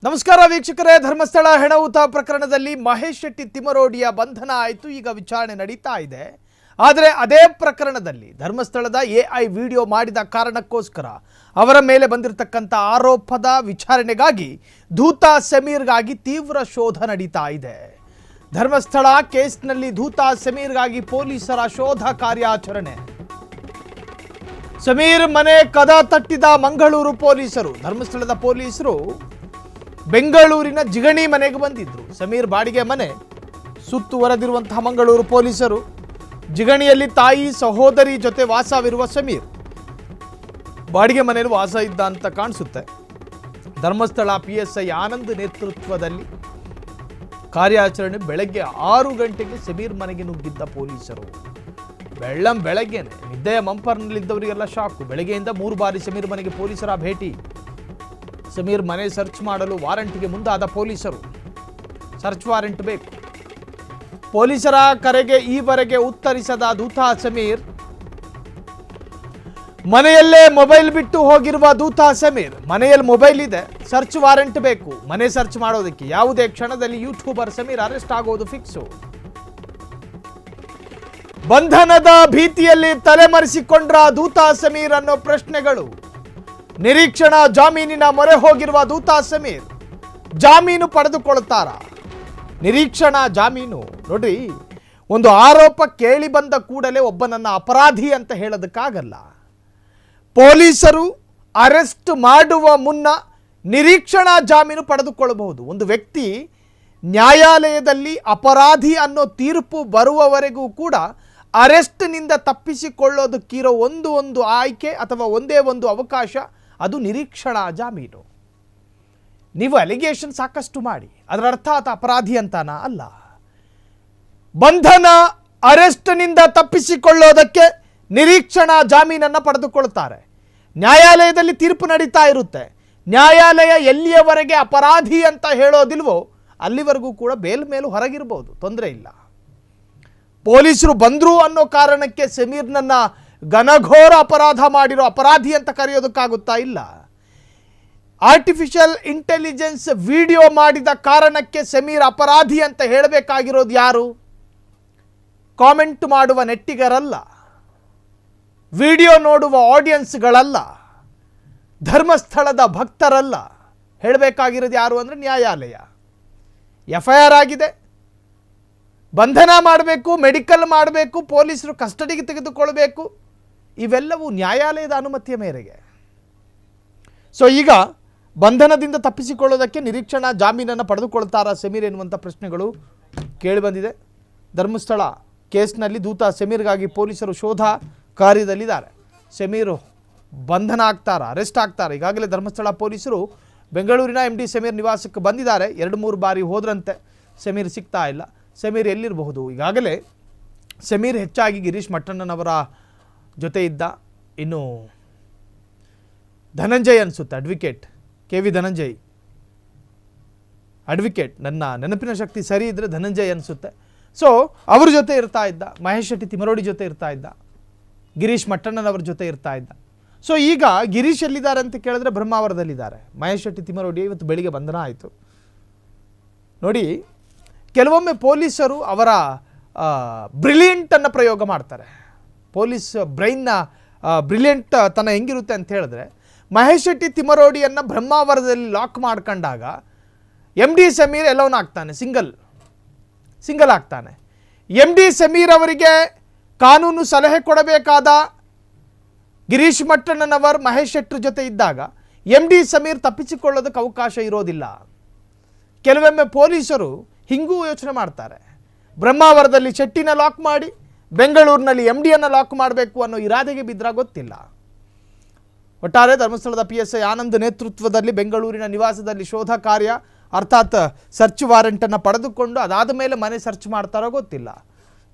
ನಮಸ್ಕಾರ ವೀಕ್ಷಕರೇ, ಧರ್ಮಸ್ಥಳ ಹೆಣವುತ ಪ್ರಕರಣದಲ್ಲಿ ಮಹೇಶ್ ಶೆಟ್ಟಿ ತಿಮರೋಡಿಯ ಬಂಧನ ಆಯಿತು. ಈಗ ವಿಚಾರಣೆ ನಡೀತಾ ಇದೆ. ಆದರೆ ಅದೇ ಪ್ರಕರಣದಲ್ಲಿ ಧರ್ಮಸ್ಥಳದ ಎಐ ವಿಡಿಯೋ ಮಾಡಿದ ಕಾರಣಕ್ಕೋಸ್ಕರ ಅವರ ಮೇಲೆ ಬಂದಿರತಕ್ಕಂಥ ಆರೋಪದ ವಿಚಾರಣೆಗಾಗಿ ಧೂತ ಸಮೀರ್ಗಾಗಿ ತೀವ್ರ ಶೋಧ ನಡೀತಾ ಇದೆ. ಧರ್ಮಸ್ಥಳ ಕೇಸ್ನಲ್ಲಿ ಧೂತ ಸಮೀರ್ಗಾಗಿ ಪೊಲೀಸರ ಶೋಧ ಕಾರ್ಯಾಚರಣೆ. ಸಮೀರ್ ಮನೆ ಕದ ತಟ್ಟಿದ ಮಂಗಳೂರು ಪೊಲೀಸರು. ಧರ್ಮಸ್ಥಳದ ಪೊಲೀಸರು ಬೆಂಗಳೂರಿನ ಜಿಗಣಿ ಮನೆಗೆ ಬಂದಿದ್ರು. ಸಮೀರ್ ಬಾಡಿಗೆ ಮನೆ ಸುತ್ತುವರೆದಿರುವಂತಹ ಮಂಗಳೂರು ಪೊಲೀಸರು ಜಿಗಣಿಯಲ್ಲಿ ತಾಯಿ ಸಹೋದರಿ ಜೊತೆ ವಾಸವಿರುವ ಸಮೀರ್ ಬಾಡಿಗೆ ಮನೆಯಲ್ಲಿ ವಾಸ ಇದ್ದ ಅಂತ ಕಾಣಿಸುತ್ತೆ. ಧರ್ಮಸ್ಥಳ PSI ಆನಂದ್ ನೇತೃತ್ವದಲ್ಲಿ ಕಾರ್ಯಾಚರಣೆ. ಬೆಳಗ್ಗೆ 6 ಗಂಟೆಗೆ ಸಮೀರ್ ಮನೆಗೆ ನುಗ್ಗಿದ್ದ ಪೊಲೀಸರು. ಬೆಳಗ್ಗೆನೆ ನಿದ್ದೆಯ ಮಂಪರ್ನಲ್ಲಿದ್ದವರಿಗೆಲ್ಲ ಶಾಕು. ಬೆಳಗ್ಗೆಯಿಂದ 3 ಬಾರಿ ಸಮೀರ್ ಮನೆಗೆ ಪೊಲೀಸರ ಭೇಟಿ. ಸಮೀರ್ ಮನೆ ಸರ್ಚ್ ಮಾಡಲು ವಾರಂಟ್ಗೆ ಮುಂದಾದ ಪೊಲೀಸರು. ಸರ್ಚ್ ವಾರೆಂಟ್ ಬೇಕು. ಪೊಲೀಸರ ಕರೆಗೆ ಈವರೆಗೆ ಉತ್ತರಿಸದ ಧೂತ ಸಮೀರ್. ಮನೆಯಲ್ಲೇ ಮೊಬೈಲ್ ಬಿಟ್ಟು ಹೋಗಿರುವ ಧೂತ ಸಮೀರ್. ಮನೆಯಲ್ಲಿ ಮೊಬೈಲ್ ಇದೆ, ಸರ್ಚ್ ವಾರೆಂಟ್ ಬೇಕು ಮನೆ ಸರ್ಚ್ ಮಾಡೋದಕ್ಕೆ. ಯಾವುದೇ ಕ್ಷಣದಲ್ಲಿ ಯೂಟ್ಯೂಬರ್ ಸಮೀರ್ ಅರೆಸ್ಟ್ ಆಗೋದು ಫಿಕ್ಸು. ಬಂಧನದ ಭೀತಿಯಲ್ಲಿ ತಲೆಮರೆಸಿಕೊಂಡ್ರ ಧೂತ ಸಮೀರ್ ಅನ್ನೋ ಪ್ರಶ್ನೆಗಳು. ನಿರೀಕ್ಷಣಾ ಜಾಮೀನಿನ ಮೊರೆ ಹೋಗಿರುವ ಧೂತ ಸಮೀರ್ ಜಾಮೀನು ಪಡೆದುಕೊಳ್ಳುತ್ತಾರಾ? ನಿರೀಕ್ಷಣಾ ಜಾಮೀನು ನೋಡ್ರಿ, ಒಂದು ಆರೋಪ ಕೇಳಿ ಬಂದ ಕೂಡಲೇ ಒಬ್ಬನನ್ನ ಅಪರಾಧಿ ಅಂತ ಹೇಳೋದಕ್ಕಾಗಲ್ಲ. ಪೊಲೀಸರು ಅರೆಸ್ಟ್ ಮಾಡುವ ಮುನ್ನ ನಿರೀಕ್ಷಣಾ ಜಾಮೀನು ಪಡೆದುಕೊಳ್ಳಬಹುದು. ಒಂದು ವ್ಯಕ್ತಿ ನ್ಯಾಯಾಲಯದಲ್ಲಿ ಅಪರಾಧಿ ಅನ್ನೋ ತೀರ್ಪು ಬರುವವರೆಗೂ ಕೂಡ ಅರೆಸ್ಟ್ನಿಂದ ತಪ್ಪಿಸಿಕೊಳ್ಳೋದಕ್ಕಿರೋ ಒಂದು ಆಯ್ಕೆ ಅಥವಾ ಒಂದೇ ಒಂದು ಅವಕಾಶ, ಅದು ನಿರೀಕ್ಷಣಾ ಜಾಮೀನು. ನೀವು ಅಲಿಗೇಷನ್ ಸಾಕಷ್ಟು ಮಾಡಿ, ಅದರ ಅರ್ಥ ಆತ ಅಪರಾಧಿ ಅಂತಾನ? ಅಲ್ಲ. ಬಂಧನ ಅರೆಸ್ಟ್ನಿಂದ ತಪ್ಪಿಸಿಕೊಳ್ಳೋದಕ್ಕೆ ನಿರೀಕ್ಷಣಾ ಜಾಮೀನನ್ನು ಪಡೆದುಕೊಳ್ತಾರೆ. ನ್ಯಾಯಾಲಯದಲ್ಲಿ ತೀರ್ಪು ನಡೀತಾ ಇರುತ್ತೆ. ನ್ಯಾಯಾಲಯ ಎಲ್ಲಿಯವರೆಗೆ ಅಪರಾಧಿ ಅಂತ ಹೇಳೋದಿಲ್ವೋ ಅಲ್ಲಿವರೆಗೂ ಕೂಡ ಬೇಲ್ ಮೇಲೂ ಹೊರಗಿರ್ಬೋದು, ತೊಂದರೆ ಇಲ್ಲ. ಪೊಲೀಸರು ಬಂದ್ರು ಅನ್ನೋ ಕಾರಣಕ್ಕೆ ಸಮೀರ್ನನ್ನ ಘನಘೋರ ಅಪರಾಧ ಮಾಡಿರೋ ಅಪರಾಧಿ ಅಂತ ಕರೆಯೋದಕ್ಕಾಗುತ್ತಾ? ಇಲ್ಲ. ಆರ್ಟಿಫಿಷಿಯಲ್ ಇಂಟೆಲಿಜೆನ್ಸ್ ವಿಡಿಯೋ ಮಾಡಿದ ಕಾರಣಕ್ಕೆ ಸಮೀರ್ ಅಪರಾಧಿ ಅಂತ ಹೇಳಬೇಕಾಗಿರೋದು ಯಾರು? ಕಾಮೆಂಟ್ ಮಾಡುವ ನೆಟ್ಟಿಗರಲ್ಲ, ವಿಡಿಯೋ ನೋಡುವ ಆಡಿಯನ್ಸ್ಗಳಲ್ಲ, ಧರ್ಮಸ್ಥಳದ ಭಕ್ತರಲ್ಲ. ಹೇಳಬೇಕಾಗಿರೋದು ಯಾರು ಅಂದರೆ ನ್ಯಾಯಾಲಯ. FIR ಆಗಿದೆ, ಬಂಧನ ಮಾಡಬೇಕು, ಮೆಡಿಕಲ್ ಮಾಡಬೇಕು, ಪೊಲೀಸರು ಕಸ್ಟಡಿಗೆ ತೆಗೆದುಕೊಳ್ಬೇಕು. ಇವೆಲ್ಲವೂ ನ್ಯಾಯಾಲಯದ ಅನುಮತಿಯ ಮೇರೆಗೆ. ಸೊ ಈಗ ಬಂಧನದಿಂದ ತಪ್ಪಿಸಿಕೊಳ್ಳೋದಕ್ಕೆ ನಿರೀಕ್ಷಣಾ ಜಾಮೀನನ್ನು ಪಡೆದುಕೊಳ್ತಾರಾ ಸಮೀರ್ ಎನ್ನುವಂಥ ಪ್ರಶ್ನೆಗಳು ಕೇಳಿಬಂದಿದೆ. ಧರ್ಮಸ್ಥಳ ಕೇಸ್ನಲ್ಲಿ ಧೂತ ಸಮೀರ್ಗಾಗಿ ಪೊಲೀಸರು ಶೋಧ ಕಾರ್ಯದಲ್ಲಿದ್ದಾರೆ. ಸಮೀರ್ ಬಂಧನ ಆಗ್ತಾರಾ, ಅರೆಸ್ಟ್ ಆಗ್ತಾರೆ? ಈಗಾಗಲೇ ಧರ್ಮಸ್ಥಳ ಪೊಲೀಸರು ಬೆಂಗಳೂರಿನ MD ಸಮೀರ್ ನಿವಾಸಕ್ಕೆ ಬಂದಿದ್ದಾರೆ. 2-3 ಬಾರಿ ಹೋದ್ರಂತೆ, ಸಮೀರ್ ಸಿಗ್ತಾ ಇಲ್ಲ. ಸಮೀರ್ ಎಲ್ಲಿರಬಹುದು? ಈಗಾಗಲೇ ಸಮೀರ್ ಹೆಚ್ಚಾಗಿ ಗಿರೀಶ್ ಮಟ್ಟಣ್ಣನವರ ಜೊತೆ ಇದ್ದ. ಇನ್ನು ಧನಂಜಯ್ ಅನಿಸುತ್ತೆ, ಅಡ್ವೊಕೇಟ್ KV ಧನಂಜಯ್, ಅಡ್ವೊಕೇಟ್, ನನ್ನ ನೆನಪಿನ ಶಕ್ತಿ ಸರಿ ಇದ್ದರೆ ಧನಂಜಯ್ ಅನಿಸುತ್ತೆ. ಸೊ ಅವ್ರ ಜೊತೆ ಇರ್ತಾ ಇದ್ದ. ಮಹೇಶ್ ಶೆಟ್ಟಿ ತಿಮರೋಡಿ ಜೊತೆ ಇರ್ತಾ ಇದ್ದ. ಗಿರೀಶ್ ಮಟ್ಟಣ್ಣನವರ ಜೊತೆ ಇರ್ತಾ ಇದ್ದ. ಸೊ ಈಗ ಗಿರೀಶ್ ಎಲ್ಲಿದ್ದಾರೆ ಅಂತ ಕೇಳಿದ್ರೆ ಬ್ರಹ್ಮಾವರದಲ್ಲಿದ್ದಾರೆ. ಮಹೇಶ್ ಶೆಟ್ಟಿ ತಿಮರೋಡಿ ಇವತ್ತು ಬೆಳಿಗ್ಗೆ ಬಂಧನ ಆಯಿತು. ನೋಡಿ, ಕೆಲವೊಮ್ಮೆ ಪೊಲೀಸರು ಅವರ ಬ್ರಿಲಿಯಂಟನ್ನು ಪ್ರಯೋಗ ಮಾಡ್ತಾರೆ. ಪೊಲೀಸ್ ಬ್ರೈನ್ನ ಬ್ರಿಲಿಯಂಟ್ ತನ ಹೆಂಗಿರುತ್ತೆ ಅಂತ ಹೇಳಿದ್ರೆ, ಮಹೇಶ್ ಶೆಟ್ಟಿ ತಿಮರೋಡಿಯನ್ನು ಬ್ರಹ್ಮಾವರದಲ್ಲಿ ಲಾಕ್ ಮಾಡ್ಕೊಂಡಾಗ MD ಸಮೀರ್ ಎಲ್ಲವನ್ನ ಆಗ್ತಾನೆ, ಸಿಂಗಲ್ ಆಗ್ತಾನೆ. MD ಸಮೀರ್ ಅವರಿಗೆ ಕಾನೂನು ಸಲಹೆ ಕೊಡಬೇಕಾದ ಗಿರೀಶ್ ಮಟ್ಟಣ್ಣನವರ್ ಮಹೇಶ್ ಶೆಟ್ಟಿ ಜೊತೆ ಇದ್ದಾಗ MD ಸಮೀರ್ ತಪ್ಪಿಸಿಕೊಳ್ಳೋದಕ್ಕೆ ಅವಕಾಶ ಇರೋದಿಲ್ಲ. ಕೆಲವೊಮ್ಮೆ ಪೊಲೀಸರು ಹಿಂಗೂ ಯೋಚನೆ ಮಾಡ್ತಾರೆ. ಬ್ರಹ್ಮಾವರದಲ್ಲಿ ಶೆಟ್ಟಿನ ಲಾಕ್ ಮಾಡಿ ಬೆಂಗಳೂರಿನಲ್ಲಿ MDಯನ್ನು ಲಾಕ್ ಮಾಡಬೇಕು ಅನ್ನೋ ಇರಾದೆಗೆ ಬಿದ್ದರೆ ಗೊತ್ತಿಲ್ಲ. ಒಟ್ಟಾರೆ ಧರ್ಮಸ್ಥಳದ PSI ಆನಂದ್ ನೇತೃತ್ವದಲ್ಲಿ ಬೆಂಗಳೂರಿನ ನಿವಾಸದಲ್ಲಿ ಶೋಧ ಕಾರ್ಯ, ಅರ್ಥಾತ್ ಸರ್ಚ್ ವಾರೆಂಟನ್ನು ಪಡೆದುಕೊಂಡು ಅದಾದ ಮೇಲೆ ಮನೆ ಸರ್ಚ್ ಮಾಡ್ತಾರೋ ಗೊತ್ತಿಲ್ಲ.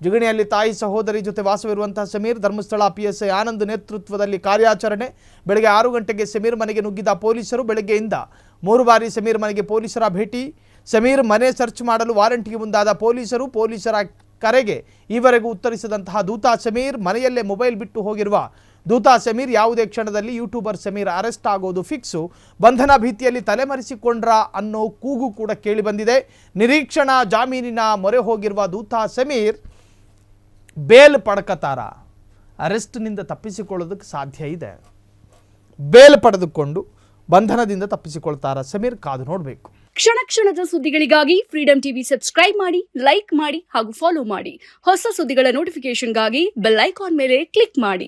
ಜಿಗಣಿಯಲ್ಲಿ ತಾಯಿ ಸಹೋದರಿ ಜೊತೆ ವಾಸವಿರುವಂತಹ ಸಮೀರ್. ಧರ್ಮಸ್ಥಳ PSI ಆನಂದ್ ನೇತೃತ್ವದಲ್ಲಿ ಕಾರ್ಯಾಚರಣೆ. ಬೆಳಗ್ಗೆ 6 ಗಂಟೆಗೆ ಸಮೀರ್ ಮನೆಗೆ ನುಗ್ಗಿದ ಪೊಲೀಸರು. ಬೆಳಗ್ಗೆಯಿಂದ 3 ಬಾರಿ ಸಮೀರ್ ಮನೆಗೆ ಪೊಲೀಸರ ಭೇಟಿ. ಸಮೀರ್ ಮನೆ ಸರ್ಚ್ ಮಾಡಲು ವಾರಂಟ್ಗೆ ಮುಂದಾದ ಪೊಲೀಸರು. ಪೊಲೀಸರ ಕರೆಗೆ ಈವರೆಗೂ ಉತ್ತರಿಸದಂತಹ ಧೂತ ಸಮೀರ್. ಮನೆಯಲ್ಲೇ ಮೊಬೈಲ್ ಬಿಟ್ಟು ಹೋಗಿರುವ ದೂತ ಸಮೀರ್ ಯಾವುದೇ ಕ್ಷಣದಲ್ಲಿ ಯೂಟ್ಯೂಬರ್ ಸಮೀರ್ ಅರೆಸ್ಟ್ ಆಗೋದು ಫಿಕ್ಸು. ಬಂಧನ ಭೀತಿಯಲ್ಲಿ ತಲೆಮರೆಸಿಕೊಂಡ್ರ ಅನ್ನೋ ಕೂಗು ಕೂಡ ಕೇಳಿ ಬಂದಿದೆ. ನಿರೀಕ್ಷಣಾ ಜಾಮೀನಿನ ಮೊರೆ ಹೋಗಿರುವ ದೂತ ಸಮೀರ್ ಬೇಲ್ ಪಡ್ಕತಾರ, ಅರೆಸ್ಟ್ನಿಂದ ತಪ್ಪಿಸಿಕೊಳ್ಳೋದಕ್ಕೆ ಸಾಧ್ಯ ಇದೆ. ಬೇಲ್ ಪಡೆದುಕೊಂಡು ಬಂಧನದಿಂದ ತಪ್ಪಿಸಿಕೊಳ್ತಾರ ಸಮೀರ್, ಕಾದು ನೋಡಬೇಕು. ಕ್ಷಣ ಕ್ಷಣದ ಸುದ್ದಿಗಳಿಗಾಗಿ ಫ್ರೀಡಂ ಟಿವಿ ಸಬ್ಸ್ಕ್ರೈಬ್ ಮಾಡಿ, ಲೈಕ್ ಮಾಡಿ ಹಾಗೂ ಫಾಲೋ ಮಾಡಿ. ಹೊಸ ಸುದ್ದಿಗಳ ನೋಟಿಫಿಕೇಶನ್ಗಾಗಿ ಬೆಲ್ ಐಕಾನ್ ಮೇಲೆ ಕ್ಲಿಕ್ ಮಾಡಿ.